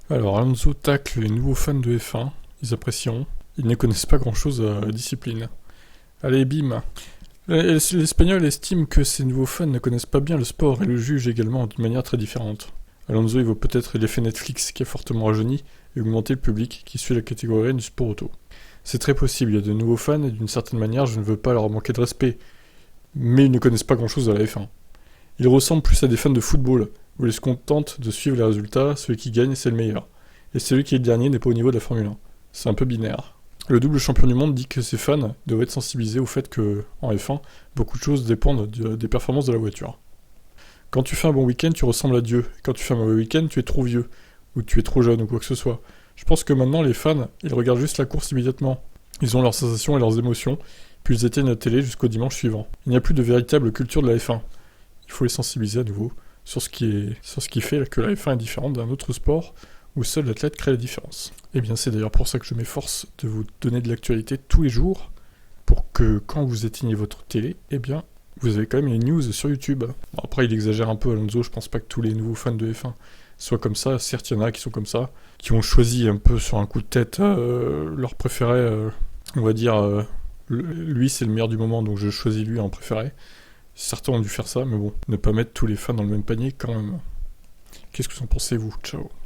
Alors, Alonso tacle les nouveaux fans de F1. Ils apprécieront. Ils ne connaissent pas grand-chose à la discipline. Allez, bim. L'Espagnol estime que ces nouveaux fans ne connaissent pas bien le sport et le jugent également d'une manière très différente. Alonso évoque peut-être l'effet Netflix qui a fortement rajeuni et augmenté le public qui suit la catégorie du sport auto. C'est très possible, il y a de nouveaux fans et d'une certaine manière je ne veux pas leur manquer de respect, mais ils ne connaissent pas grand-chose à la F1. Ils ressemblent plus à des fans de football, où ils se contentent de suivre les résultats, celui qui gagne c'est le meilleur. Et celui qui est le dernier n'est pas au niveau de la Formule 1. C'est un peu binaire. Le double champion du monde dit que ses fans doivent être sensibilisés au fait que, en F1, beaucoup de choses dépendent des performances de la voiture. Quand tu fais un bon week-end, tu ressembles à Dieu. Et quand tu fais un mauvais week-end, tu es trop vieux, ou tu es trop jeune, ou quoi que ce soit. Je pense que maintenant, les fans, ils regardent juste la course immédiatement. Ils ont leurs sensations et leurs émotions, puis ils éteignent la télé jusqu'au dimanche suivant. Il n'y a plus de véritable culture de la F1. Il faut les sensibiliser à nouveau sur ce qui fait que la F1 est différente d'un autre sport où seul l'athlète crée la différence. Et bien c'est d'ailleurs pour ça que je m'efforce de vous donner de l'actualité tous les jours, pour que quand vous éteignez votre télé, eh bien vous avez quand même les news sur YouTube. Bon, après il exagère un peu Alonso, je pense pas que tous les nouveaux fans de F1 soient comme ça, certes il y en a qui sont comme ça, qui ont choisi un peu sur un coup de tête leur préféré, on va dire, lui c'est le meilleur du moment donc je choisis lui en préféré. Certains ont dû faire ça, mais bon, ne pas mettre tous les fans dans le même panier quand même. Qu'est-ce que vous en pensez, vous ? Ciao.